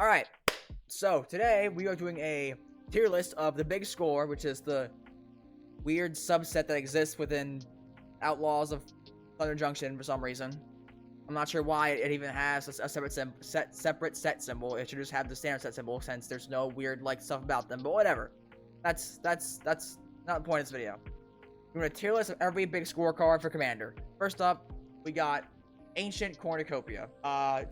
Alright, so today we are doing a tier list of the big score, which is the weird subset that exists within Outlaws of Thunder Junction for some reason. I'm not sure why it even has a separate set symbol. It should just have the standard set symbol since there's no weird like stuff about them, but whatever. That's not the point of this video. We're doing a tier list of every big scorecard for Commander. First up, we got Ancient Cornucopia.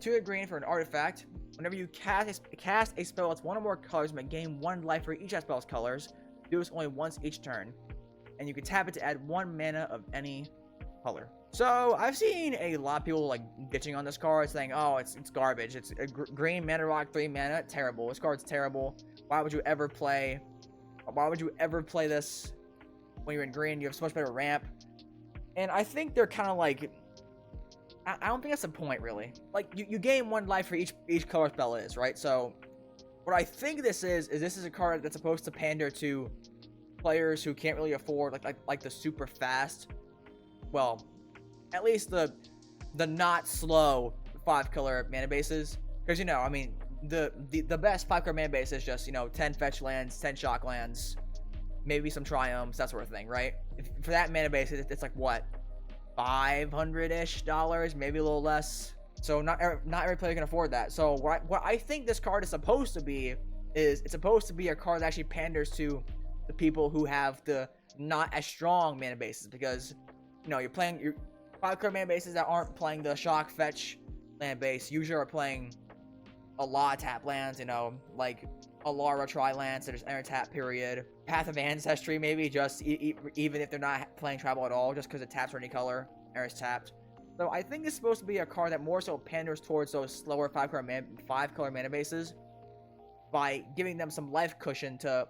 2 green for an artifact. Whenever you cast a spell that's one or more colors, you may gain 1 life for each of that spell's colors. Do this only once each turn. And you can tap it to add 1 mana of any color. So, I've seen a lot of people like bitching on this card, saying, oh, it's garbage. It's a green mana rock, 3 mana. Terrible. This card's terrible. Why would you ever play this when you're in green? You have so much better ramp. And I think they're kind of like, I don't think that's the point, really. Like, you gain 1 life for each color spell is, right? So, what I think this is a card that's supposed to pander to players who can't really afford, like the super fast, well, at least the not slow 5-color mana bases. Because, you know, I mean, the best 5-color mana base is just, you know, 10 fetch lands, 10 shock lands, maybe some triumphs, that sort of thing, right? For that mana base, it's like, what? $500-ish, maybe a little less. So not every player can afford that. So what I think this card is supposed to be is it's supposed to be a card that actually panders to the people who have the not as strong mana bases, because you know you're playing your 5-color mana bases that aren't playing the shock fetch land base usually are playing a lot of tap lands, you know, like Alara tri-lands that just enter tap period, Path of Ancestry maybe, just even if they're not playing tribal at all, just because it taps for any color, or is tapped. So I think this is supposed to be a card that more so panders towards those slower 5-color mana bases by giving them some life cushion to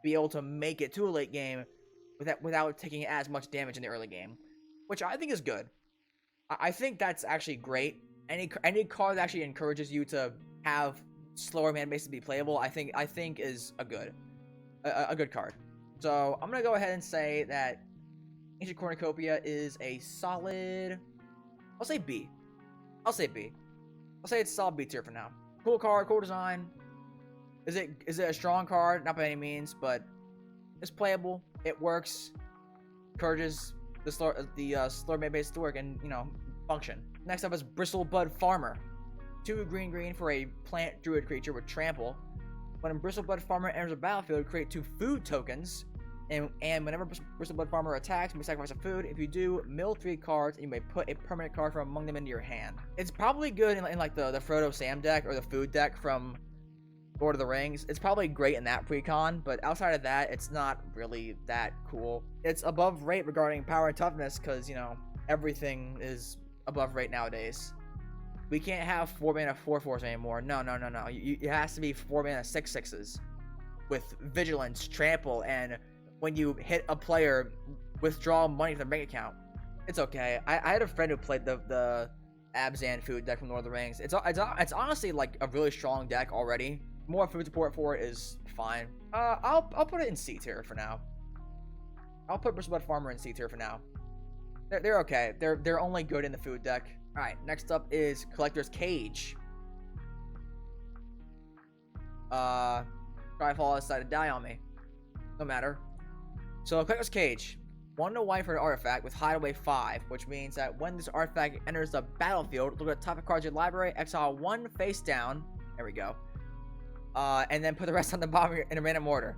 be able to make it to a late game without taking as much damage in the early game, which I think is good. I think that's actually great. Any card that actually encourages you to have slower mana bases be playable, I think is a good card. So I'm gonna go ahead and say that Ancient Cornucopia is a solid, I'll say B. I'll say it's solid B tier for now. Cool card, cool design. Is it a strong card? Not by any means, but it's playable. It works. Encourages the slower mana base to work and, you know, function. Next up is Bristlebud Farmer. 2 green for a plant druid creature with trample. When a Bristlebud Farmer enters the battlefield, create 2 food tokens. And whenever Bristlebud Farmer attacks, you may sacrifice a food. If you do, mill 3 cards, and you may put a permanent card from among them into your hand. It's probably good in like the Frodo Sam deck or the food deck from Lord of the Rings. It's probably great in that precon, but outside of that, it's not really that cool. It's above rate regarding power and toughness, because, you know, everything is above rate nowadays. We can't have 4 mana 4/4s anymore. No. It has to be 4 mana 6/6s with vigilance, trample, and when you hit a player, withdraw money from their bank account. It's okay. I had a friend who played the Abzan food deck from Lord of the Rings. It's honestly like a really strong deck already. More food support for it is fine. I'll put it in C tier for now. I'll put Bristlebud Farmer in C tier for now. They're okay. They're only good in the food deck. All right, next up is Collector's Cage. Skyfall decided to die on me. No matter. So Collector's Cage, 1 white for an artifact with Hideaway 5, which means that when this artifact enters the battlefield, look at the top of cards in your library, exile 1 face down. There we go. And then put the rest on the bottom in a random order.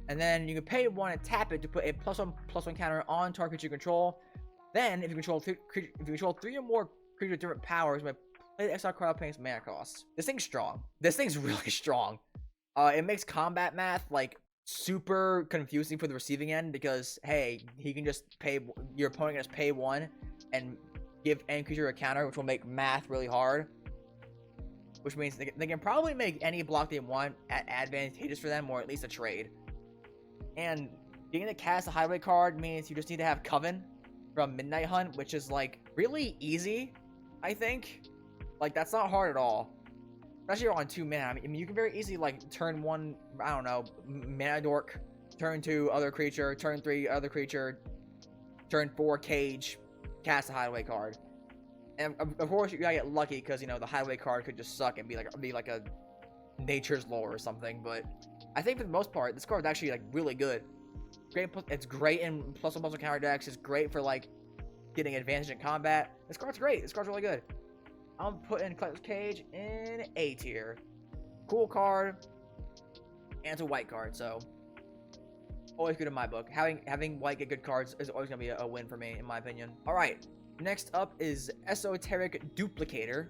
And then you can pay 1 and tap it to put a +1/+1 counter on target creature you control. Then, if you control 3 or more creatures with different powers, you may play the exile card paying its mana cost. This thing's strong. This thing's really strong. It makes combat math like super confusing for the receiving end, because hey, he can just pay, your opponent can just pay 1 and give any creature a counter, which will make math really hard. Which means they can probably make any block they want advantageous for them, or at least a trade. And getting to cast a Hideaway card means you just need to have Coven from Midnight Hunt, which is like really easy, I think. Like, that's not hard at all. Especially on 2 mana. I mean, you can very easily like turn 1, I don't know, Mana Dork, turn 2 other creature, turn 3 other creature, turn 4 Cage, cast a Hideaway card. And of course, you gotta get lucky, because, you know, the Hideaway card could just suck and be like a nature's lore or something, but I think for the most part, this card is actually like really good. It's great in +1 +1 counter decks. It's great for like getting advantage in combat. This card's great. This card's really good. I'm putting Collector's Cage in A tier. Cool card, and it's a white card, so always good in my book. Having white get good cards is always gonna be a win for me, in my opinion. All right, next up is Esoteric Duplicator.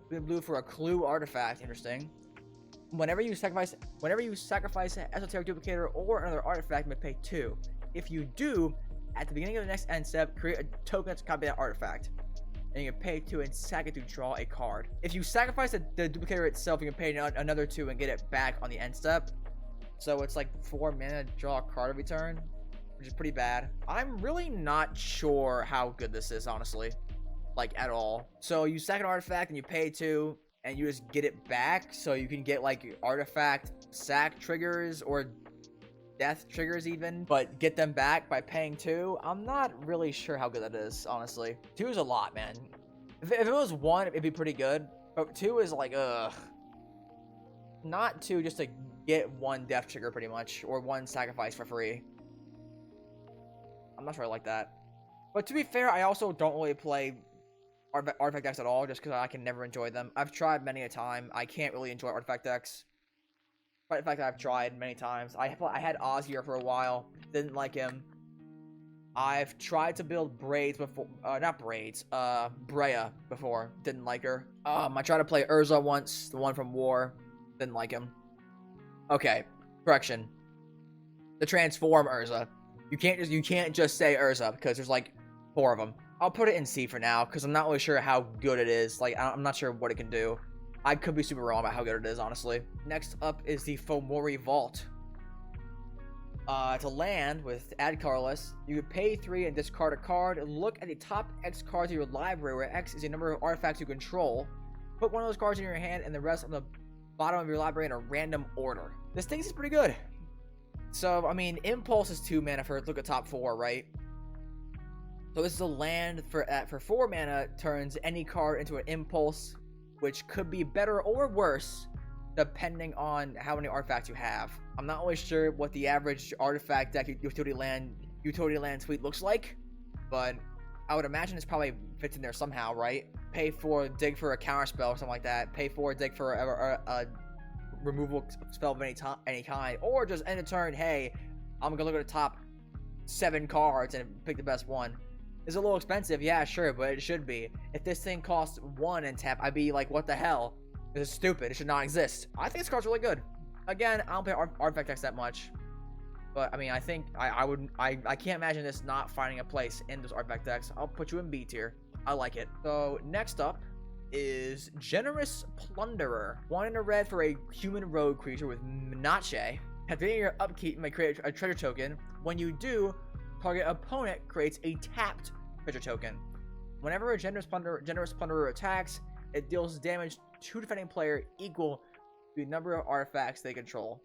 Blue for a clue artifact. Interesting. Whenever you sacrifice Esoteric Duplicator or another artifact, you may pay 2. If you do, at the beginning of the next end step, create a token that's copy that artifact, and you can pay 2 and sack it to draw a card. If you sacrifice the duplicator itself, you can pay another 2 and get it back on the end step. So it's like 4 mana to draw a card every turn, which is pretty bad. I'm really not sure how good this is, honestly, like at all. So you sack an artifact and you pay 2, and you just get it back, so you can get like artifact sack triggers or death triggers even, but get them back by paying 2. I'm not really sure how good that is, honestly. 2 is a lot, man. If it was 1, it'd be pretty good, but 2 is like, not 2 just to get 1 death trigger pretty much, or 1 sacrifice for free. I'm not sure I like that. But to be fair, I also don't really play artifact decks at all, just because I can never enjoy them. I've tried many a time. I can't really enjoy artifact decks. But in fact, I've tried many times. I had Ozzy for a while. Didn't like him. I've tried to build Braids before. Not Braids. Brea before. Didn't like her. I tried to play Urza once. The one from War. Didn't like him. Okay. Correction. The Transform Urza. You can't just say Urza, because there's like 4 of them. I'll put it in C for now, because I'm not really sure how good it is. Like, I'm not sure what it can do. I could be super wrong about how good it is, honestly. Next up is the Fomori Vault. It's a land with add colorless. You could pay 3 and discard a card, and look at the top X cards of your library, where X is the number of artifacts you control. Put one of those cards in your hand, and the rest on the bottom of your library in a random order. This thing is pretty good. So, I mean, Impulse is 2 mana for look at top 4, right? So this is a land for 4 mana, turns any card into an Impulse, which could be better or worse depending on how many artifacts you have. I'm not really sure what the average artifact deck utility land suite looks like, but I would imagine it's probably fits in there somehow, right? Pay 4, dig for a counter spell or something like that. Pay 4, dig for a removal spell of any kind, or just end a turn. Hey, I'm gonna look at the top 7 cards and pick the best one. It's a little expensive, yeah, sure, but it should be. If this thing costs 1 and tap, I'd be like, what the hell? This is stupid. It should not exist. I think this card's really good. Again, I don't play artifact decks that much, but I mean, I think I can't imagine this not finding a place in those artifact decks. I'll put you in B tier. I like it. So next up is Generous Plunderer. 1 in a red for a human rogue creature with Menace. At the beginning of your upkeep, you may create a treasure token. When you do, target opponent creates a tapped treasure token. Whenever a Generous Plunderer attacks, it deals damage to defending player equal to the number of artifacts they control.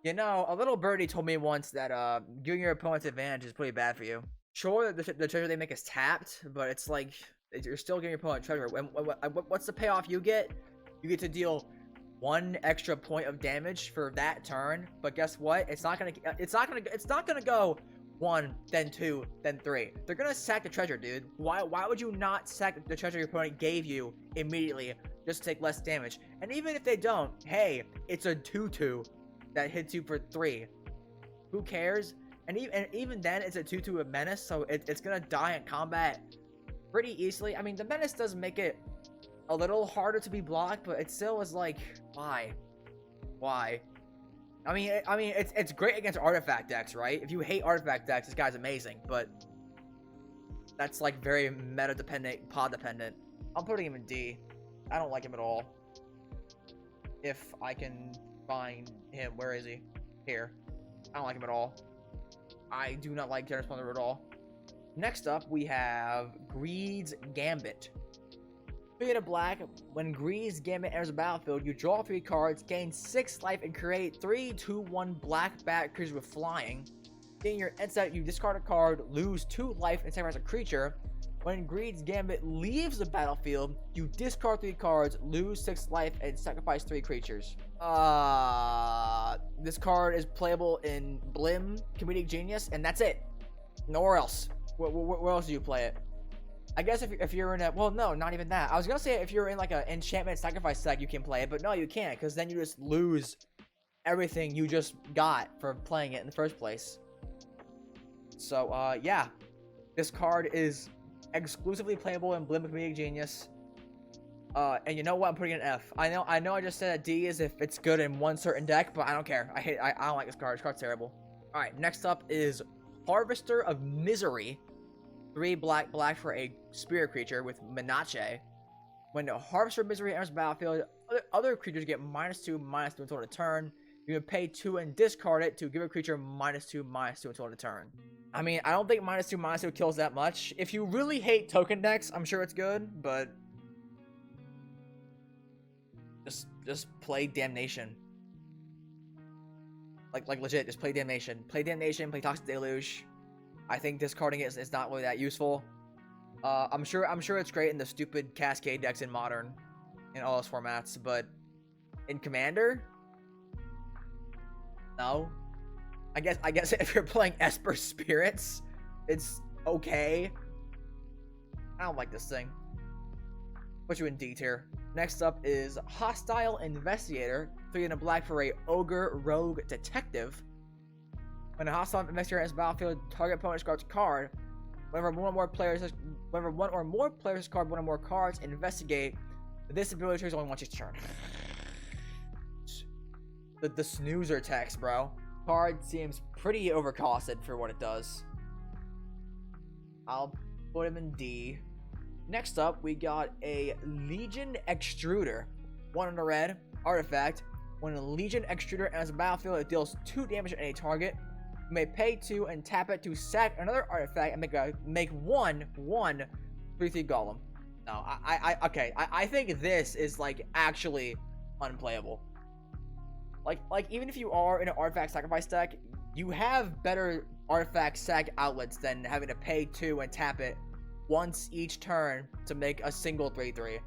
You know, a little birdie told me once that giving your opponent's advantage is pretty bad for you. Sure, the treasure they make is tapped, but it's like you're still giving your opponent treasure. What's the payoff you get? You get to deal 1 extra point of damage for that turn, but guess what? It's not gonna go 1, then 2, then 3. They're gonna sack the treasure, dude. Why would you not sack the treasure your opponent gave you immediately just to take less damage? And even if they don't, hey, it's a 2/2 that hits you for 3. Who cares? And even then, it's a 2/2 of Menace, so it's gonna die in combat pretty easily. I mean, the Menace does make it a little harder to be blocked, but it still is like, why? I mean, it's great against artifact decks, right? If you hate artifact decks, this guy's amazing, but that's like very meta dependent, pod dependent. I'm putting him in D. I don't like him at all. If I can find him, where is he? Here. I don't like him at all. I do not like Generous Plunderer at all. Next up, we have Greed's Gambit. 3 in a black. When Greed's Gambit enters the battlefield, you draw 3 cards, gain 6 life, and create 3/2/1 black bat creatures with flying. In your end step, you discard a card, lose 2 life, and sacrifice a creature. When Greed's Gambit leaves the battlefield, you discard 3 cards, lose 6 life, and sacrifice 3 creatures. This card is playable in Blim, Comedic Genius, and that's it. Nowhere else. Where else do you play it? I guess if you're in a... Well, no, not even that. I was gonna say if you're in like a enchantment sacrifice deck, you can play it, but no, you can't, because then you just lose everything you just got for playing it in the first place. So, yeah. This card is exclusively playable in Blim, Comedic Genius. And you know what? I'm putting an F. I know I just said a D is if it's good in one certain deck, but I don't care. I don't like this card. This card's terrible. Alright, next up is Harvester of Misery. 3 black for a spirit creature with Menace. When the Harvester of Misery enters the battlefield, other creatures get -2/-2 until the turn. You can pay 2 and discard it to give a creature -2/-2 until the turn. I mean, I don't think -2/-2 kills that much. If you really hate token decks, I'm sure it's good, but just play Damnation. Like legit, just play Damnation. Play Damnation, play Toxic Deluge. I think discarding it is not really that useful. I'm sure it's great in the stupid Cascade decks in Modern, in all those formats, but in Commander, no. I guess if you're playing Esper Spirits, it's okay. I don't like this thing. Put you in D tier. Next up is Hostile Investigator. 3 and a black for a Ogre Rogue Detective. When a hostile investigator enters the battlefield, target opponent discards a card. Whenever one or more players discard one or more cards and investigate, this ability triggers only once each turn. The snoozer text, bro. Card seems pretty overcosted for what it does. I'll put him in D. Next up, we got a Legion Extruder. 1 in a red artifact. When a Legion Extruder enters the battlefield, it deals 2 damage to any target. You may pay 2 and tap it to sack another artifact and make one 3/3 golem. No, I think this is like actually unplayable. Like even if you are in an artifact sacrifice deck, you have better artifact sack outlets than having to pay 2 and tap it once each turn to make a single 3/3.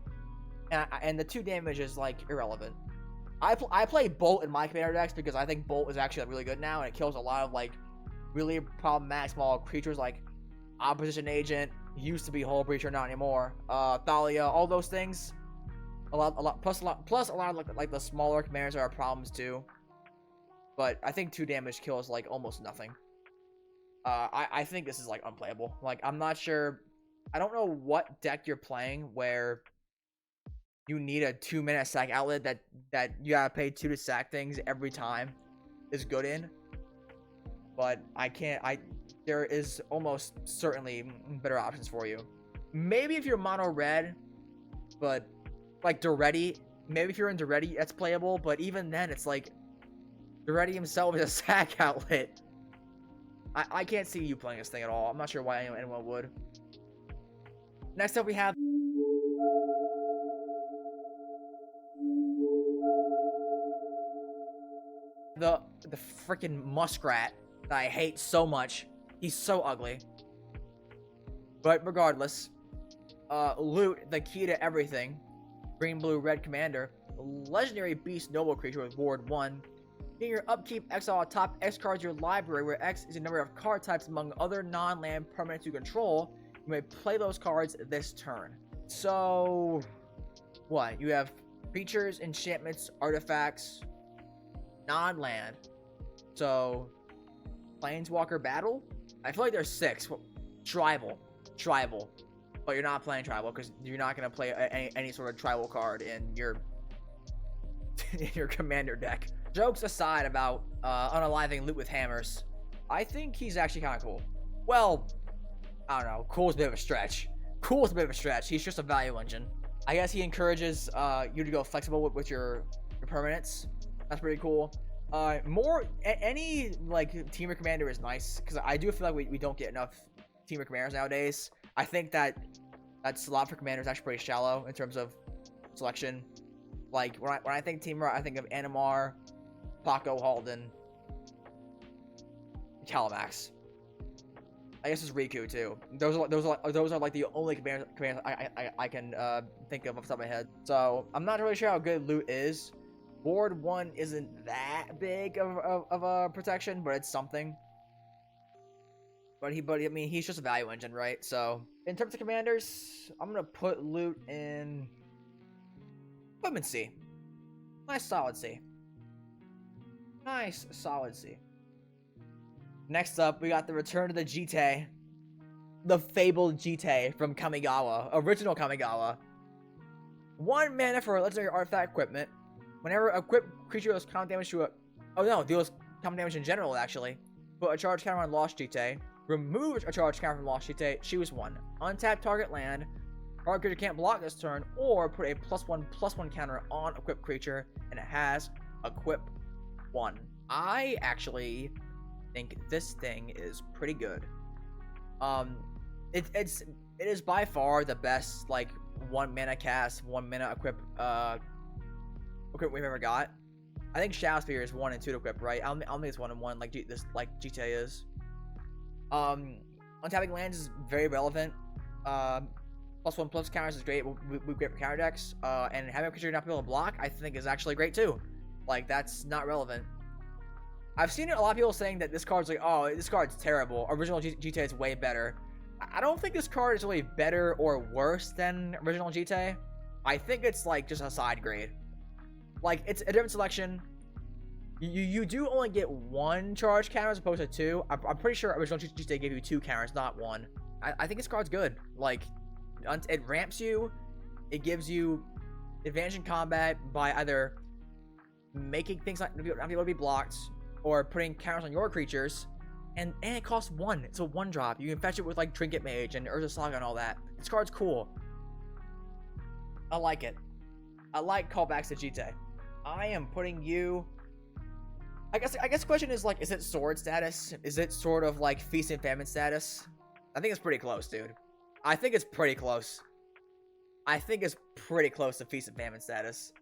And the 2 damage is like irrelevant. I play Bolt in my commander decks because I think Bolt is actually really good now, and it kills a lot of like really problematic small creatures like Opposition Agent, used to be Hull Breacher, not anymore. Thalia, all those things. Plus a lot of like the smaller commanders are problems too. But I think 2 damage kills like almost nothing. I think this is like unplayable. Like I'm not sure. I don't know what deck you're playing where you need a 2-minute sack outlet that you gotta pay 2 to sack things every time is good in. But there is almost certainly better options for you. Maybe if you're mono red, but like Duretti, maybe if you're in Duretti, that's playable, but even then it's like Duretti himself is a sack outlet. I can't see you playing this thing at all. I'm not sure why anyone would. Next up we have the freaking muskrat that I hate so much. He's so ugly. But regardless, loot, the key to everything. Green, blue, red commander. Legendary beast noble creature with ward 1. In your upkeep, exile top X cards your library, where X is the number of card types among other non-land permanents you control. You may play those cards this turn. So, what? You have creatures, enchantments, artifacts, non-land. So, Planeswalker Battle? I feel like there's 6. Tribal. But you're not playing tribal because you're not going to play any sort of tribal card in your commander deck. Jokes aside about unaliving loot with hammers, I think he's actually kind of cool. Well, I don't know. Cool is a bit of a stretch. He's just a value engine. I guess he encourages you to go flexible with your permanents. That's pretty cool. Any like teamer commander is nice because I do feel like we don't get enough teamer commanders nowadays. I think that slot for commander is actually pretty shallow in terms of selection. Like when I think teamer, I think of Animar, Paco, Halden, Calamax. I guess it's Riku too. Those are like the only commands I can think of off the top of my head. So I'm not really sure how good loot is. Board 1 isn't that big of a protection, but it's something. But I mean, he's just a value engine, right? So in terms of commanders, I'm gonna put loot in equipment C. Nice solid C. Nice solid C. Next up, we got the return of the Jite. The fabled Jite from Kamigawa. Original Kamigawa. 1 mana for a legendary artifact equipment. Whenever a equipped creature deals combat damage to a... Oh no, deals combat damage in general, actually. Put a charge counter on Lost Jite. Remove a charge counter from Lost Jite. Choose 1. Untap target land. Target creature can't block this turn. Or put a +1/+1 counter on equipped creature. And it has equip 1. I actually think this thing is pretty good. It is by far the best like 1 mana cast, 1 mana equip we've ever got. I think Shadow Spear is 1 and 2 to equip, right? I don't think it's 1 and 1 like this like GTA is. Untapping lands is very relevant. +1/+1 counters is great. We great for counter decks. And having a creature not be able to block, I think is actually great too. Like that's not relevant. I've seen a lot of people saying that this card's like, oh, this card's terrible. Original GTA is way better. I don't think this card is really better or worse than original GTA. I think it's like just a side grade. Like it's a different selection. You do only get 1 charge counter as opposed to 2. I'm pretty sure original GTA gave you 2 counters, not 1. I think this card's good. Like it ramps you. It gives you advantage in combat by either making things not be able to be blocked, or putting counters on your creatures, and it costs 1. It's a 1-drop. You can fetch it with like Trinket Mage and Urza Saga and all that. This card's cool. I like it. I like callbacks to GTA. I am putting you. I guess the question is like, is it sword status? Is it sort of like Feast and Famine status? I think it's pretty close, dude. I think it's pretty close. I think it's pretty close to Feast and Famine status.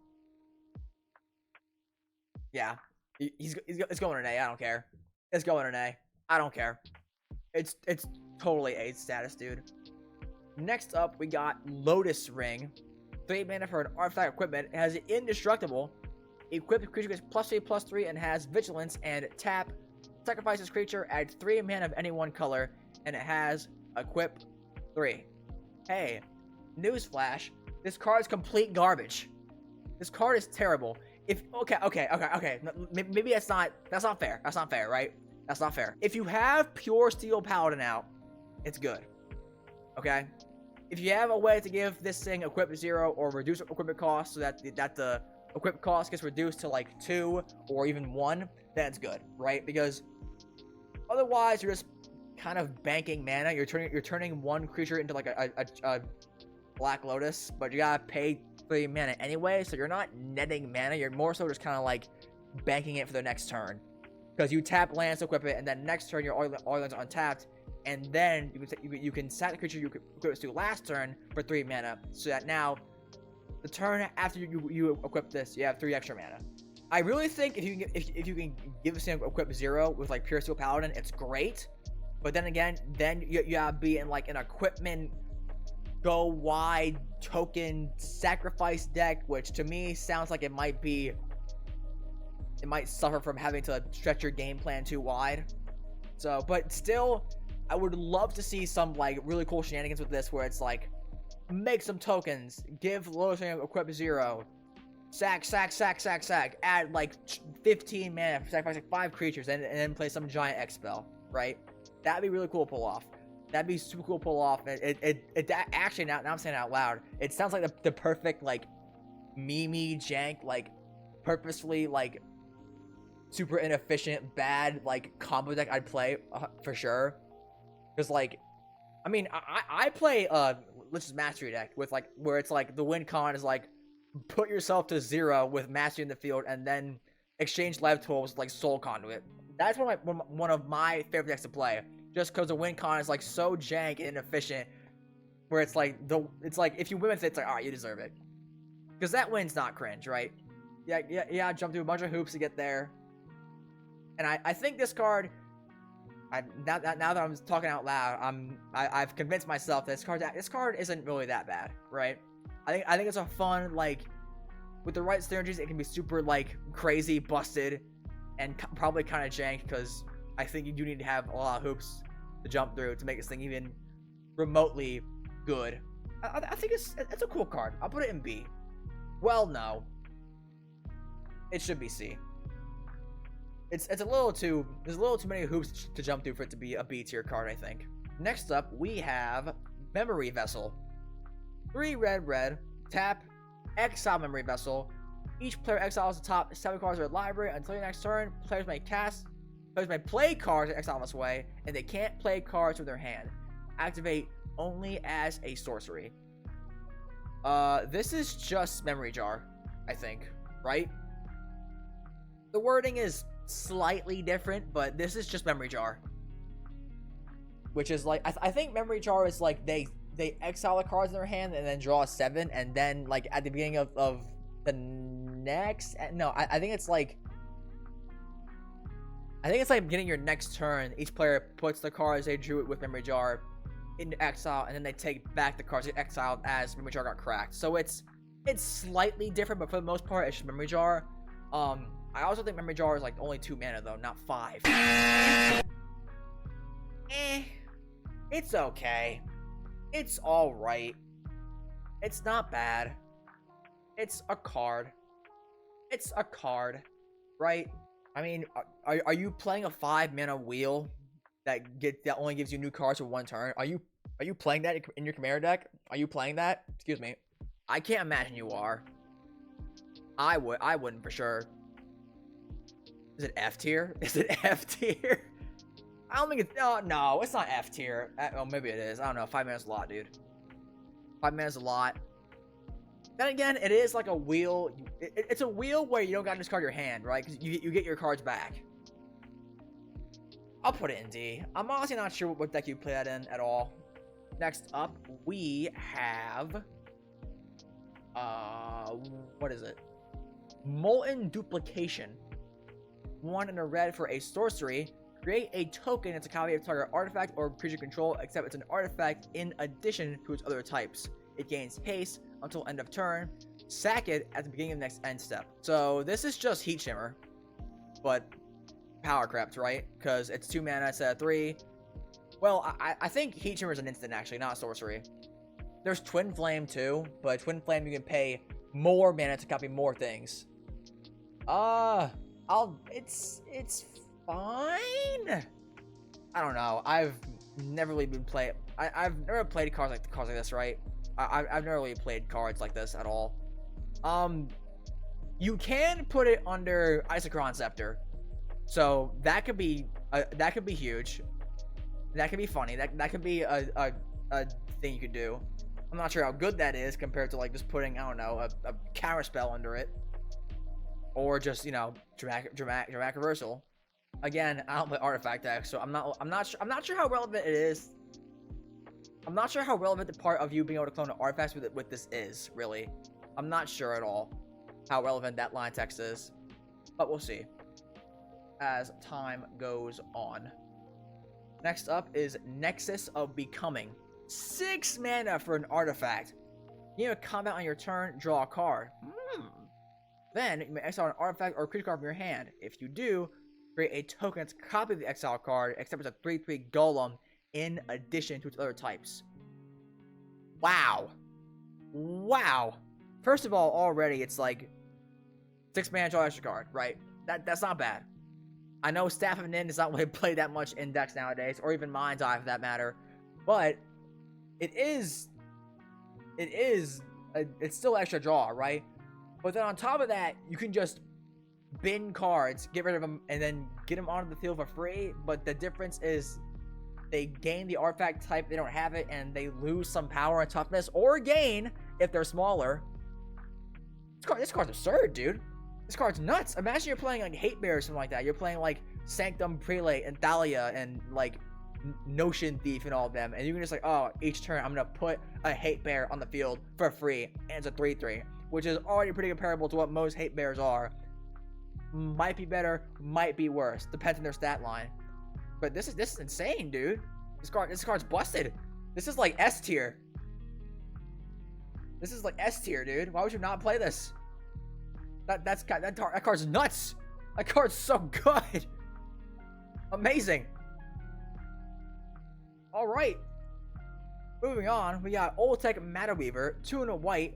Yeah. It's going an A. I don't care. It's going an A. I don't care. It's totally A status, dude. Next up, we got Lotus Ring. 3 mana for an artifact equipment. It has indestructible. Equipped creature gets +3/+3 and has vigilance, and tap. Sacrifice this creature, add 3 mana of any 1 color, and it has equip 3. Hey, newsflash. This card is complete garbage. This card is terrible. Okay. Maybe that's not fair. That's not fair, right? That's not fair. If you have Pure Steel Paladin out, it's good. Okay? If you have a way to give this thing equip 0 or reduce equipment cost so that the equip cost gets reduced to like 2 or even 1, then it's good, right? Because otherwise you're just kind of banking mana. You're turning 1 creature into like a Black Lotus, but you gotta pay 3 mana anyway, so you're not netting mana. You're more so just kind of like banking it for the next turn, because you tap lands to equip it, and then next turn your all lands are untapped, and then you can sack the creature you equipped to last turn for 3 mana, so that now the turn after you equip this, you have 3 extra mana. I really think if you can give this thing equip 0 with like Pure Steel Paladin, it's great. But then again, you gotta be in like an equipment go wide token sacrifice deck, which to me sounds like it might suffer from having to stretch your game plan too wide. So, but still, I would love to see some like really cool shenanigans with this, where it's like, make some tokens, give Lotus Ring equip 0, sack, add like 15 mana, sacrifice like 5 creatures, and then play some giant X spell, right? That'd be really cool to pull off. That'd be super cool to pull off. It actually, now I'm saying it out loud, it sounds like the perfect like meme jank, like purposefully like super inefficient bad like combo deck I'd play for sure. Because like, I mean, I play Lich's Mastery deck with like, where it's like the win con is like put yourself to 0 with Mastery in the field and then exchange life tools with like Soul Conduit. That's one of my favorite decks to play, just because the win con is like so jank and inefficient, where it's like if you win with it, it's like, all right, you deserve it, because that win's not cringe, right? Yeah, jump through a bunch of hoops to get there. And I think this card, Now that I'm talking out loud, I've convinced myself that this card isn't really that bad, right? I think it's a fun, like, with the right synergies, it can be super, like, crazy, busted, and probably kind of jank, because I think you do need to have a lot of hoops to jump through to make this thing even remotely good. I think it's a cool card. I'll put it in B. Well, no. It should be C. There's a little too many hoops to jump through for it to be a B tier card, I think. Next up, we have Memory Vessel. 3 red, tap, exile Memory Vessel. Each player exiles the top 7 cards of their library until your next turn. Players may play cards in exile this way, and they can't play cards from their hand. Activate only as a sorcery. This is just Memory Jar, I think, right? The wording is slightly different, but this is just Memory Jar. Which is like, I think Memory Jar is like they exile the cards in their hand and then draw 7, and then like at the beginning of the next, no, I think it's like beginning your next turn, each player puts the cards they drew it with Memory Jar into exile, and then they take back the cards they exiled as Memory Jar got cracked. So it's slightly different, but for the most part, it's just Memory Jar. I also think Memory Jar is like only 2 mana though, not 5. It's okay. It's alright. It's not bad. It's a card. It's a card, right? I mean, are you playing a 5 mana wheel that only gives you new cards for 1 turn? Are you playing that in your Chimera deck? Are you playing that? Excuse me. I can't imagine you are. I wouldn't for sure. Is it F tier? Is it F tier? I don't think it's... no, it's not F tier. Oh, maybe it is. I don't know. 5 mana is a lot, dude. 5 mana is a lot. Then again, it is like a wheel. It's a wheel where you don't gotta discard your hand, right? Because you get your cards back. I'll put it in D. I'm honestly not sure what deck you play that in at all. Next up, we have... what is it? Molten Duplication. 1 and a red for a sorcery. Create a token that's a copy of target artifact or creature control, except it's an artifact in addition to its other types. It gains haste until end of turn. Sack it at the beginning of the next end step. So this is just Heat Shimmer, but power crept, right? Because it's 2 mana instead of 3. Well, I think Heat Shimmer is an instant actually, not a sorcery. There's Twin Flame too, but Twin Flame you can pay more mana to copy more things. It's fine. I don't know. I've never really been I've never played cards like this, right? I've never really played cards like this at all. You can put it under Isochron Scepter, so that could be huge. That could be funny. That could be a thing you could do. I'm not sure how good that is compared to like just putting, I don't know, a counter spell under it, or just, you know, dramatic reversal. Again, I don't play artifact decks, so I'm not sure how relevant it is. I'm not sure how relevant the part of you being able to clone an artifact with this is, really. I'm not sure at all how relevant that line text is, but we'll see as time goes on. Next up is Nexus of Becoming. 6 mana for an artifact. You have combat on your turn, draw a card. Then you may exile an artifact or a creature card from your hand. If you do, create a token that's a copy of the exile card, except it's a 3/3 golem in addition to its other types. Wow. First of all, already it's like 6 mana, draw extra card, right? That's not bad. I know Staff of Nin does not really play that much in decks nowadays, or even Mind's Eye for that matter, but it's still extra draw, right? But then on top of that, you can just bin cards, get rid of them, and then get them onto the field for free. But the difference is they gain the artifact type, they don't have it, and they lose some power and toughness, or gain if they're smaller. This card's absurd, dude. This card's nuts. Imagine you're playing like Hate Bear or something like that. You're playing like Sanctum Prelate and Thalia and like Notion Thief and all of them, and you can just like, oh, each turn I'm gonna put a Hate Bear on the field for free, and it's a 3/3, which is already pretty comparable to what most Hate Bears are. Might be better, might be worse, depends on their stat line. But this is insane, dude. This card's busted. This is like S tier. This is like S tier, dude. Why would you not play this? That card's nuts. That card's so good. Amazing. All right. Moving on, we got Old Tech Matter Weaver, 2 and a white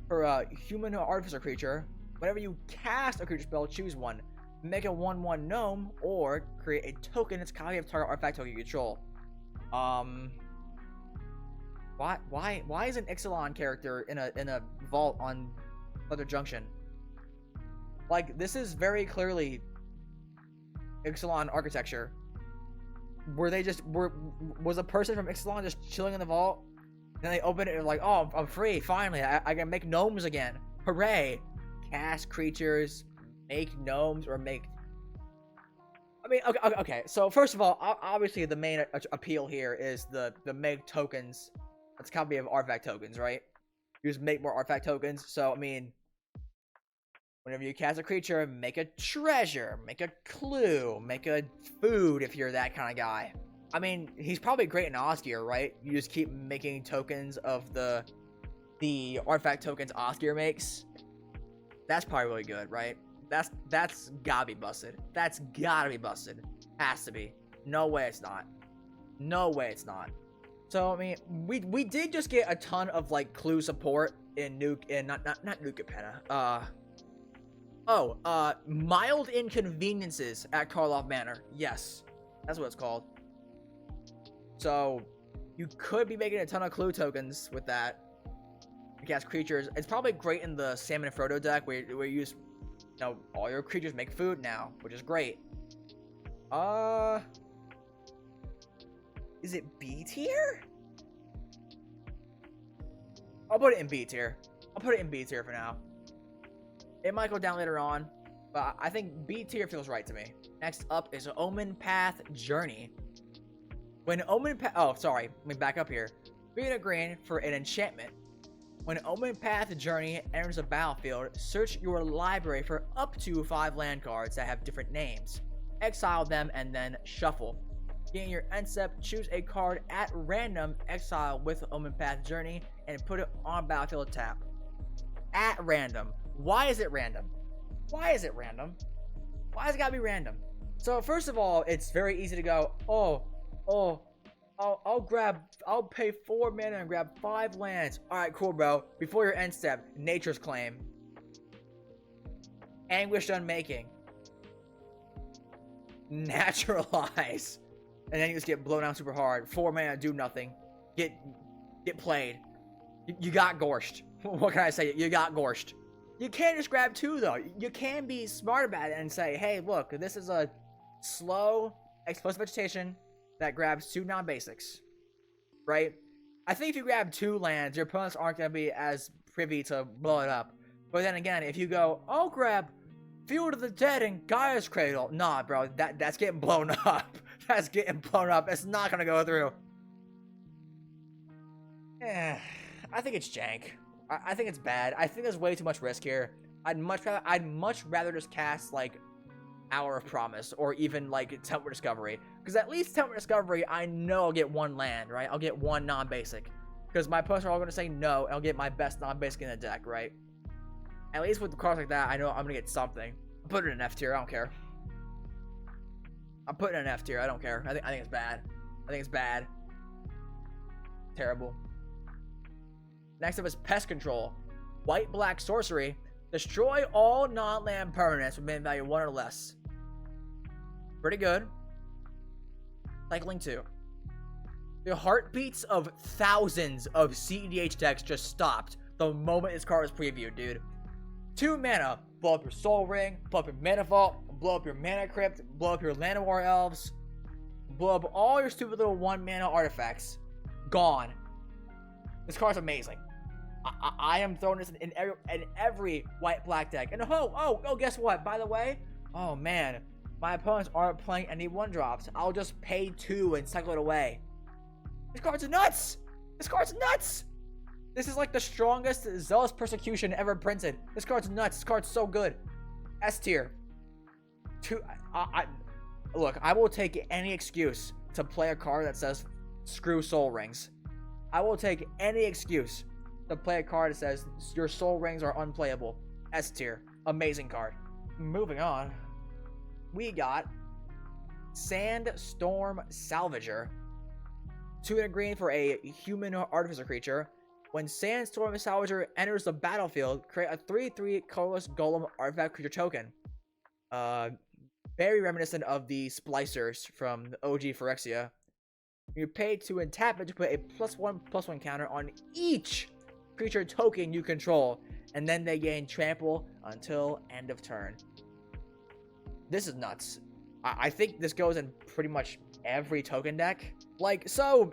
for a human artificer creature. Whenever you cast a creature spell, choose one. Make a 1/1 gnome or create a token that's copy of target artifact token you control. Why is an Ixalan character in a vault on Thunder Junction? Like, this is very clearly Ixalan architecture. Was a person from Ixalan just chilling in the vault? Then they open it and like, oh, I'm free, finally, I can make gnomes again. Hooray. Cast creatures, make gnomes, or make... I mean, okay, so first of all, obviously the main appeal here is the make tokens. That's a copy of artifact tokens, right? You just make more artifact tokens, so, I mean... Whenever you cast a creature, make a treasure, make a clue, make a food if you're that kind of guy. I mean, he's probably great in Osgear, right? You just keep making tokens of the artifact tokens Osgear makes. That's probably really good, right? That's gotta be busted. That's gotta be busted. Has to be. No way it's not. No way it's not. So I mean, we did just get a ton of like clue support in not Nuke Penna. Mild inconveniences at Karlov Manor. Yes, that's what it's called. So, you could be making a ton of clue tokens with that. You cast creatures. It's probably great in the Salmon and Frodo deck where you use, you know, all your creatures make food now, which is great. Is it B tier? I'll put it in B tier. I'll put it in B tier for now. It might go down later on, but I think B tier feels right to me. Next up is Omen Path Journey. When Omen Path... Oh, sorry. Let me back up here. 3 and a green for an enchantment. When Omen Path Journey enters the battlefield, search your library for up to 5 land cards that have different names. Exile them and then shuffle. Gain your end step, choose a card at random, exile with Omen Path Journey, and put it on battlefield tap. At random. Why is it random? Why is it random? Why has it gotta be random? So first of all, it's very easy to go, I'll pay 4 mana and grab 5 lands. Alright, cool, bro. Before your end step, Nature's Claim. Anguished Unmaking. Naturalize. And then you just get blown out super hard. 4 mana, do nothing. Get played. You got gorshed. What can I say? You got gorshed. You can't just grab 2, though. You can be smart about it and say, hey, look, this is a slow, explosive vegetation that grabs 2 non-basics. Right? I think if you grab 2 lands, your opponents aren't going to be as privy to blow it up. But then again, if you go, I'll grab Field of the Dead and Gaia's Cradle. Nah, bro, that's getting blown up. That's getting blown up. It's not going to go through. I think it's jank. I think it's bad. I think there's way too much risk here. I'd much rather just cast like Hour of Promise or even like Temple Discovery, because at least Temple Discovery I know I'll get 1 land, right? I'll get 1 non-basic, because my opponents are all going to say no and I'll get my best non-basic in the deck, right? At least with the cards like that, I know I'm going to get something. I'll put it in an F tier. I don't care. I'm putting it in an F tier. I don't care. I think it's bad. I think it's bad. Terrible. Next up is Pest Control. White-black sorcery. Destroy all non-land permanents with mana value 1 or less. Pretty good. Cycling 2. The heartbeats of thousands of CEDH decks just stopped the moment this card was previewed, dude. 2 mana. Blow up your Soul Ring. Blow up your Mana Vault. Blow up your Mana Crypt. Blow up your Llanowar Elves. Blow up all your stupid little 1 mana artifacts. Gone. This card's amazing. I am throwing this in every white-black deck. And guess what? By the way, oh man, my opponents aren't playing any 1-drops. I'll just pay 2 and cycle it away. This card's nuts! This card's nuts! This is like the strongest Zealous Persecution ever printed. This card's nuts. This card's so good. S tier. look, I will take any excuse to play a card that says screw soul rings. I will take any excuse to play a card that says your soul rings are unplayable. S tier. Amazing card. Moving on. We got Sandstorm Salvager. 2 and a green for a human artificer creature. When Sandstorm Salvager enters the battlefield, create a 3/3 colorless golem artifact creature token. Very reminiscent of the Splicers from the OG Phyrexia. You're paid to untap it to put a +1/+1 counter on each creature token you control, and then they gain trample until end of turn. This is nuts. I think this goes in pretty much every token deck. Like, so,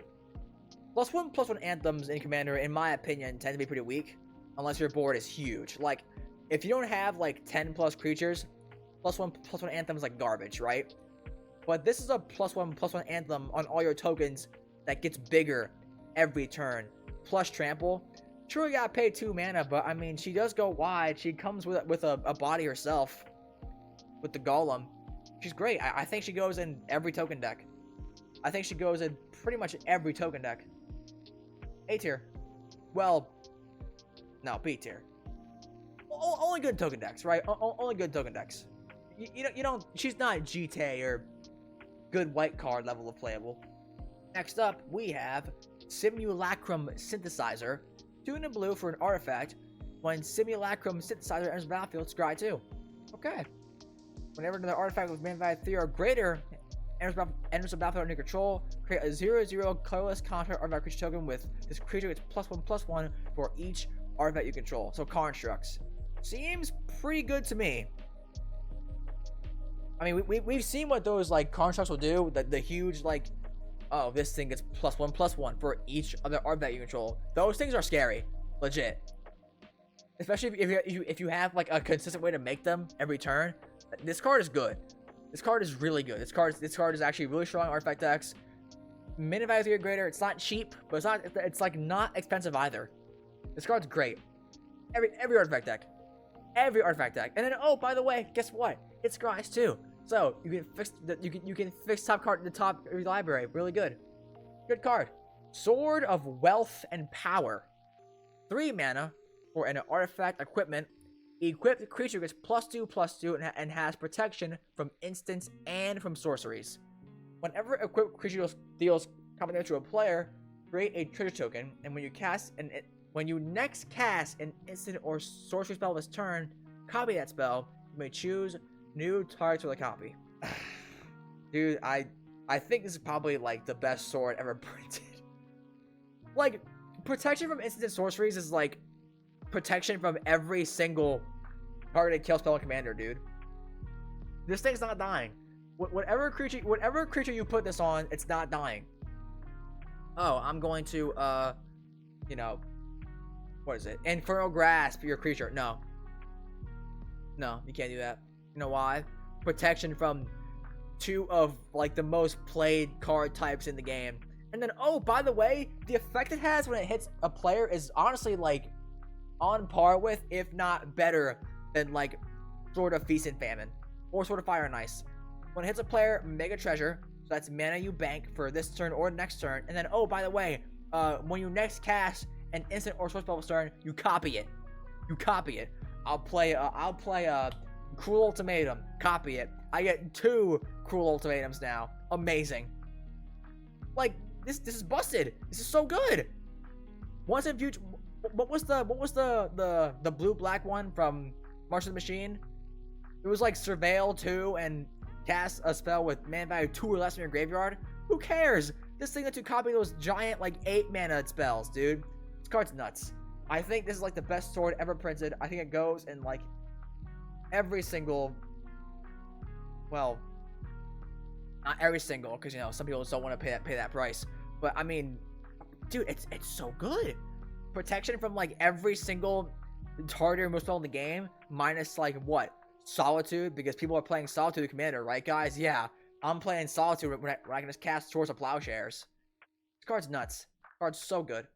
+1/+1 anthems in Commander, in my opinion, tend to be pretty weak, unless your board is huge. Like, if you don't have, like, 10 plus creatures, +1/+1 anthem is like garbage, right? But this is a +1/+1 anthem on all your tokens that gets bigger every turn. Plus trample. Sure, you gotta pay 2 mana, but I mean, she does go wide. She comes with a body herself. With the golem. She's great. I think she goes in every token deck. I think she goes in pretty much every token deck. A tier. Well, no, B tier. Only good token decks, right? Only good token decks. You don't. She's not GT or good white card level of playable. Next up, we have Simulacrum Synthesizer. 2 in blue for an artifact. When Simulacrum Synthesizer enters the battlefield, scry 2. Okay. Whenever another artifact with mana value 3 or greater enters the battlefield under control, create a 0/0 colorless counter artifact creature token with this creature gets +1/+1 for each artifact you control. So constructs. Seems pretty good to me. I mean, we've seen what those like constructs will do. The huge like, oh, this thing gets +1/+1 for each other artifact you control. Those things are scary, legit. Especially if you have like a consistent way to make them every turn. This card is good. This card is really good. This card is actually really strong artifact decks. Mana value 3 or greater. It's not cheap, but it's like not expensive either. This card's great. Every artifact deck. Every artifact deck. And then, oh, by the way, guess what? It scries too. So you can fix top card in the top of your library. Really good. Good card. Sword of Wealth and Power. 3 mana for an artifact equipment. Equipped creature gets +2/+2 and has protection from instants and from sorceries. Whenever equipped creature deals combat damage to a player, create a treasure token, and when you next cast an instant or sorcery spell this turn, copy that spell. You may choose new targets with a copy. Dude, I think this is probably like the best sword ever printed. Like, protection from instant sorceries is like protection from every single targeted kill spell in Commander, dude. This thing's not dying. Whatever creature you put this on, it's not dying. Oh, I'm going to, you know, what is it? Infernal Grasp your creature. No, you can't do that. You know why? Protection from 2 of like the most played card types in the game. And then, oh, by the way, the effect it has when it hits a player is honestly like on par with, if not better than like Sword of Feast and Famine or Sword of Fire and Ice. When it hits a player, make a treasure. So that's mana you bank for this turn or next turn. And then, oh, by the way, when you next cast an instant or source spell this turn, you copy it. I'll play Cruel Ultimatum. Copy it. I get 2 Cruel Ultimatums now. Amazing. Like, this is busted. This is so good. Once in future, what was the blue black one from March of the Machine? It was like Surveil 2 and cast a spell with mana value 2 or less in your graveyard. Who cares? This thing lets you copy those giant like 8 mana spells, dude. This card's nuts. I think this is like the best sword ever printed. I think it goes in like every single, well, not every single, because you know some people just don't want to pay that price. But I mean, dude, it's so good. Protection from like every single target most spell in the game, minus like what? Solitude, because people are playing Solitude Commander, right, guys? Yeah, I'm playing Solitude when I can just cast Swords of Plowshares. This card's nuts. This card's so good.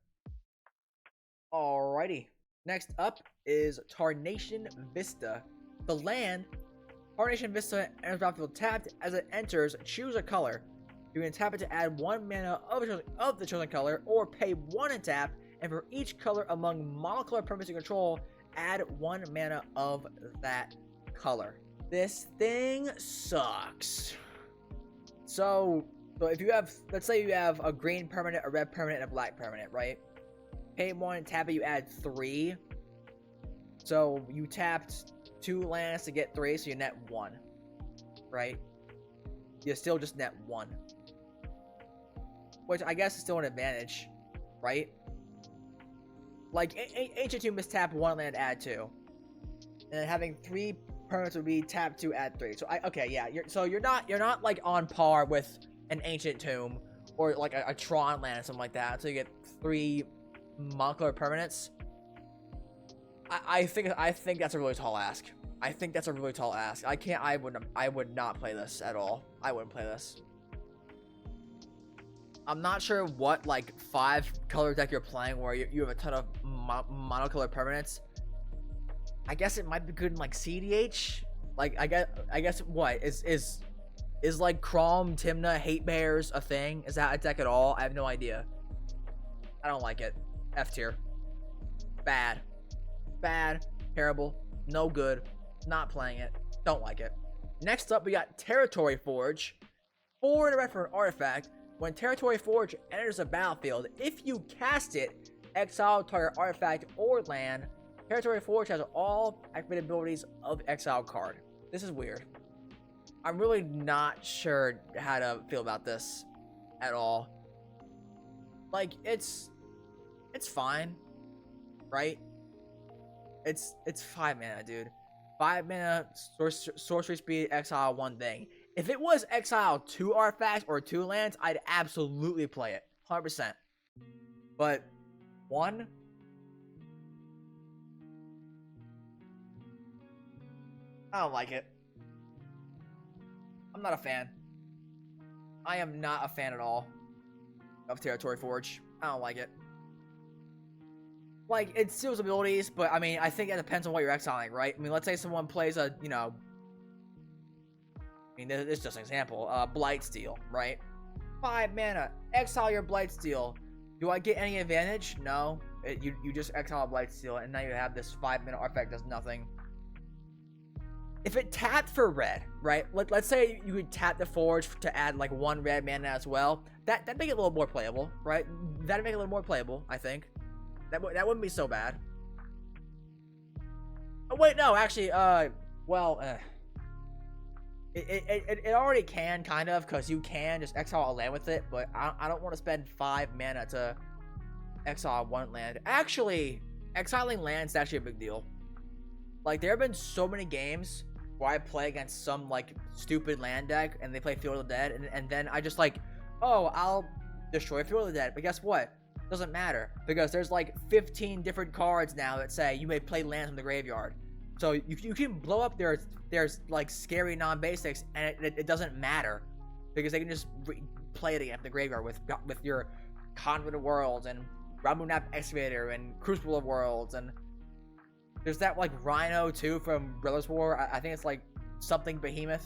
Alrighty. Next up is Tarnation Vista. The land Carnation Vista enters battlefield tapped. As it enters, choose a color. You can tap it to add 1 mana of the chosen color, or pay 1 and tap, and for each color among monocolor permanents you control, add 1 mana of that color. This thing sucks. So if you have, let's say you have a green permanent, a red permanent, and a black permanent, right? Pay 1 and tap it, you add 3. So you tapped 2 lands to get 3, so you net 1, right? You still just net 1. Which I guess is still an advantage, right? Like, Ancient Tomb is tap 1 land, add 2. And having 3 permanents would be tap 2, add 3. So okay, yeah. You're not like on par with an Ancient Tomb or like a Tron land or something like that. So you get 3 monocolor permanents. I think that's a really tall ask. I think that's a really tall ask. I would not play this at all. I wouldn't play this. I'm not sure what like 5 color deck you're playing where you have a ton of monocolor permanents. I guess it might be good in like CDH. Like I guess what is like Crom, Timna, Hate Bears a thing? Is that a deck at all? I have no idea. I don't like it. F tier. Bad. Terrible. No good. Not playing it. Don't like it. Next up, we got Territory Forge. 4 and a red for an artifact. When Territory Forge enters the battlefield, if you cast it, exile target artifact or land. Territory Forge has all activated abilities of exile card. This is weird. I'm really not sure how to feel about this at all. Like, it's fine, right? It's 5 mana, dude. 5 mana, sorcery speed, exile 1 thing. If it was exile 2 artifacts or 2 lands, I'd absolutely play it. 100%. But 1? I don't like it. I'm not a fan. I am not a fan at all of Territory Forge. I don't like it. Like, it steals abilities, but I mean, I think it depends on what you're exiling, right? I mean, let's say someone plays a, you know, I mean, this is just an example. Blightsteel, right? 5 mana. Exile your Blightsteel. Do I get any advantage? No. You just exile Blightsteel, and now you have this 5 mana artifact does nothing. If it tapped for red, right? Let's say you could tap the Forge to add like 1 red mana as well. That'd make it a little more playable, right? That'd make it a little more playable, I think. That wouldn't be so bad. Oh wait, no, actually, It already can, kind of, because you can just exile a land with it, but I don't want to spend 5 mana to exile 1 land. Actually, exiling lands is actually a big deal. Like, there have been so many games where I play against some, like, stupid land deck, and they play Field of the Dead, and then I just, like, oh, I'll destroy Field of the Dead. But guess what? Doesn't matter, because there's, like, 15 different cards now that say you may play lands from the graveyard. So you can blow up there's like scary non-basics, and it doesn't matter because they can just play it again from the graveyard with your Conduit of Worlds and Ramunap Excavator and Crucible of Worlds, and there's that like Rhino too from Brothers War. I think it's like something Behemoth.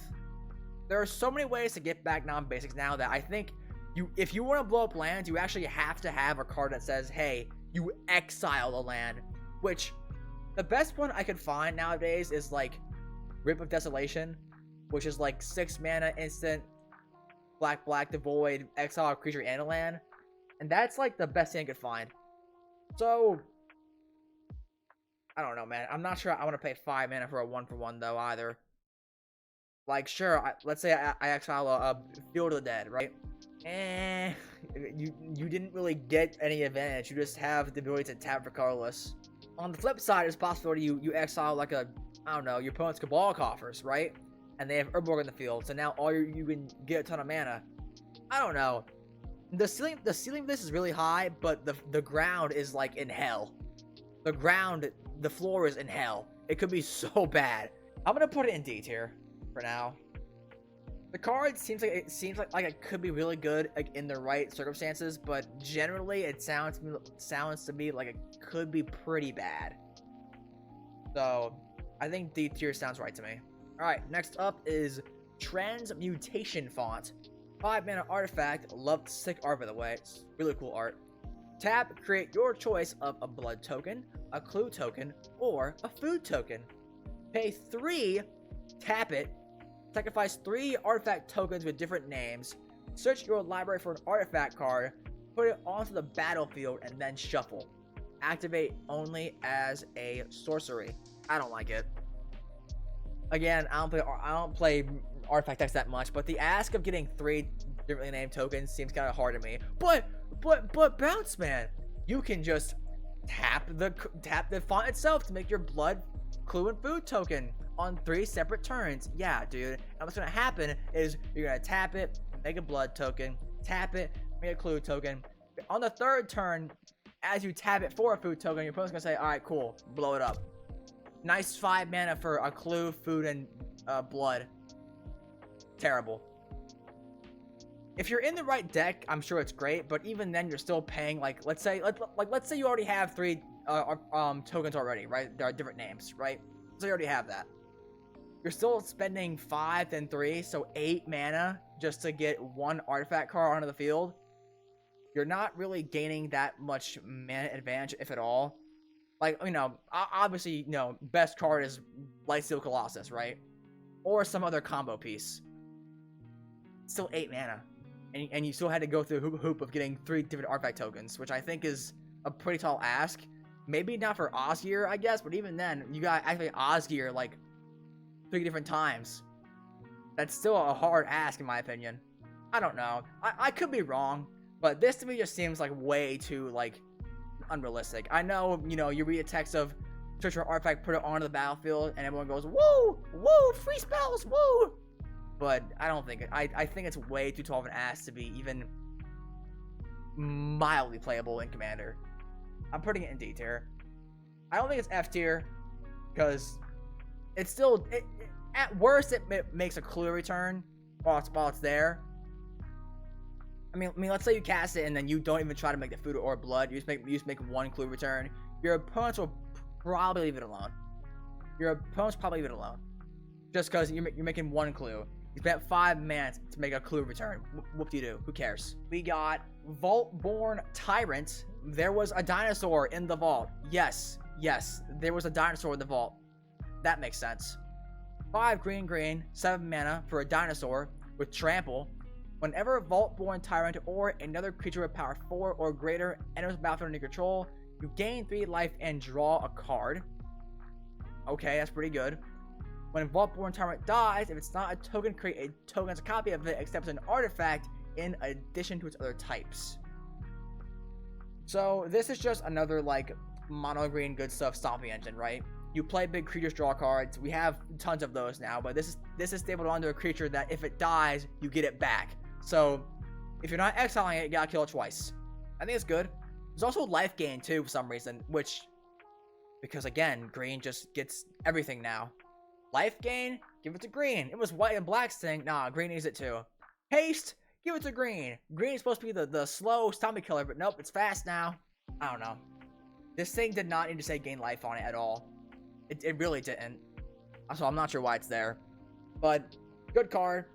There are so many ways to get back non-basics now that I think if you want to blow up lands, you actually have to have a card that says, hey, you exile the land, which the best one I could find nowadays is like Rip of Desolation, which is like 6 mana instant, black, devoid, exile a creature and a land. And that's like the best thing I could find. So, I don't know, man. I'm not sure I want to pay 5 mana for a 1-for-1 though either. Like, sure, let's say I exile a Field of the Dead, right? You didn't really get any advantage. You just have the ability to tap for colorless. On the flip side, there's a possibility you exile like a, I don't know, your opponent's Cabal Coffers, right? And they have Urborg in the field, so now all you can get a ton of mana. I don't know. The ceiling of this is really high, but the ground is like in hell. The floor is in hell. It could be so bad. I'm gonna put it in D tier for now. The card seems like it could be really good like in the right circumstances, but generally it sounds to me like it could be pretty bad. So I think D tier sounds right to me. Alright, next up is Transmutation Font. 5 mana artifact. Love sick art, by the way. It's really cool art. Tap, create your choice of a blood token, a clue token, or a food token. Pay 3, tap it, sacrifice 3 artifact tokens with different names, search your library for an artifact card, put it onto the battlefield, and then shuffle. Activate only as a sorcery. I don't like it. Again, I don't play artifact decks that much, but the ask of getting 3 differently named tokens seems kind of hard to me. But Bounce Man, you can just tap the font itself to make your blood, clue, and food token on 3 separate turns. Yeah, dude. And what's gonna happen is you're gonna tap it, make a blood token, tap it, make a clue token. On the 3rd turn, as you tap it for a food token, your opponent's gonna say, "All right, cool, blow it up." Nice 5 mana for a clue, food, and blood. Terrible. If you're in the right deck, I'm sure it's great, but even then, you're still paying, like, let's say you already have 3 tokens already, right? There are different names, right? So you already have that. You're still spending 5 and 3, so 8 mana just to get 1 artifact card onto the field. You're not really gaining that much mana advantage, if at all. Like, you know, obviously, you know, best card is Lightsteel Colossus, right? Or some other combo piece. Still 8 mana. And you still had to go through the hoop of getting 3 different artifact tokens, which I think is a pretty tall ask. Maybe not for Osgear, I guess, but even then, you got actually Osgear like 3 different times. That's still a hard ask, in my opinion. I don't know. I could be wrong, but this to me just seems like way too, like, unrealistic. I know, you know, you read a text of search for artifact, put it onto the battlefield, and everyone goes, "Woo! Woo! Free spells! Woo!" But I don't think it. I think it's way too tall of an ask to be even mildly playable in Commander. I'm putting it in D tier. I don't think it's F tier because it's still at worst it makes a clue return while it's there. I mean, let's say you cast it and then you don't even try to make the food or blood. You just make 1 clue return. Your opponents will probably leave it alone. Just because you're making 1 clue. You spent 5 mana to make a clue return. Whoop-de-doo. Who cares? We got Vault-Born Tyrant. There was a dinosaur in the vault. Yes, there was a dinosaur in the vault. That makes sense. 5 green, 7 mana for a dinosaur with trample. Whenever a Vault-Born Tyrant or another creature with power 4 or greater enters the battlefield under your control, you gain 3 life and draw a card. Okay, that's pretty good. When Vault-Born Tyrant dies, if it's not a token, create a token as a copy of it, except as an artifact in addition to its other types. So this is just another, like, mono green good stuff stomping engine, right? You play big creatures, draw cards. We have tons of those now, but this is stapled onto a creature that if it dies, you get it back. So if you're not exiling it, you gotta kill it twice. I think it's good. There's also life gain too for some reason, because again, green just gets everything now. Life gain, give it to green. It was white and black's thing. Nah, green needs it too. Haste, give it to green. Green is supposed to be the slow zombie killer, but nope, it's fast now. I don't know. This thing did not need to say gain life on it at all. It really didn't. So I'm not sure why it's there. But good card.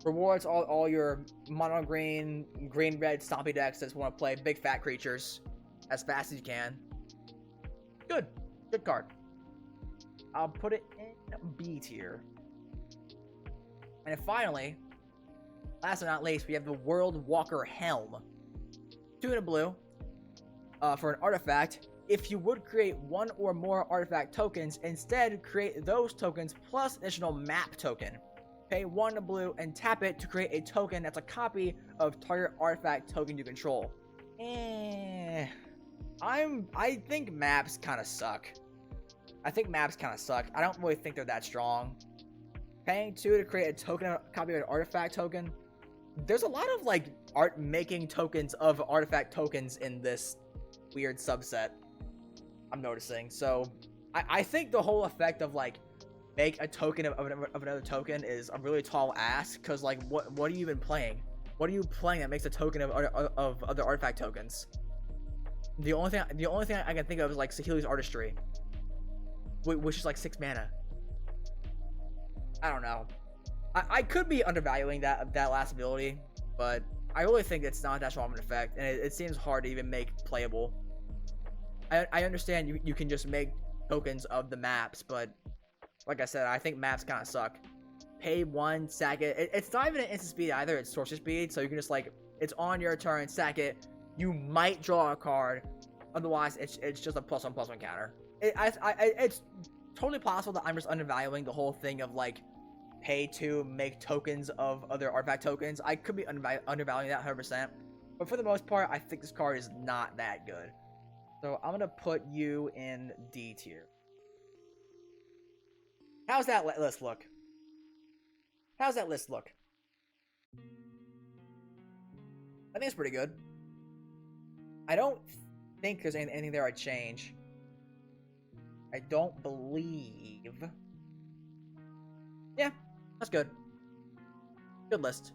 Rewards all your mono green, red stompy decks that just want to play big fat creatures as fast as you can. Good card. I'll put it in B tier. And finally, last but not least, we have the World Walker Helm. 2 in a blue for an artifact. If you would create 1 or more artifact tokens, instead create those tokens plus additional map token. Pay 1 blue and tap it to create a token that's a copy of target artifact token you control. I think maps kind of suck. I don't really think they're that strong. Paying 2 to create a token, a copy of an artifact token. There's a lot of, like, art making tokens of artifact tokens in this weird subset, I'm noticing. So I think the whole effect of, like, make a token of another token is a really tall ask, because, like, what are you even playing? What are you playing that makes a token of other artifact tokens? The only thing I can think of is, like, Sahili's Artistry, which is like 6 mana. I don't know. I could be undervaluing that last ability, but I really think it's not that strong of an effect, and it seems hard to even make playable. I understand you can just make tokens of the maps, but like I said, I think maps kind of suck. Pay 1, sack it. It's not even an instant speed either, it's sorcery speed, so you can just like, it's on your turn, sack it. You might draw a card, otherwise it's just a +1/+1 counter. It's totally possible that I'm just undervaluing the whole thing of like, pay to make tokens of other artifact tokens. I could be undervaluing that 100%, but for the most part, I think this card is not that good. So I'm gonna put you in D tier. How's that list look? How's that list look? I think it's pretty good. I don't think there's anything there I'd change. I don't believe. Yeah, that's good. Good list.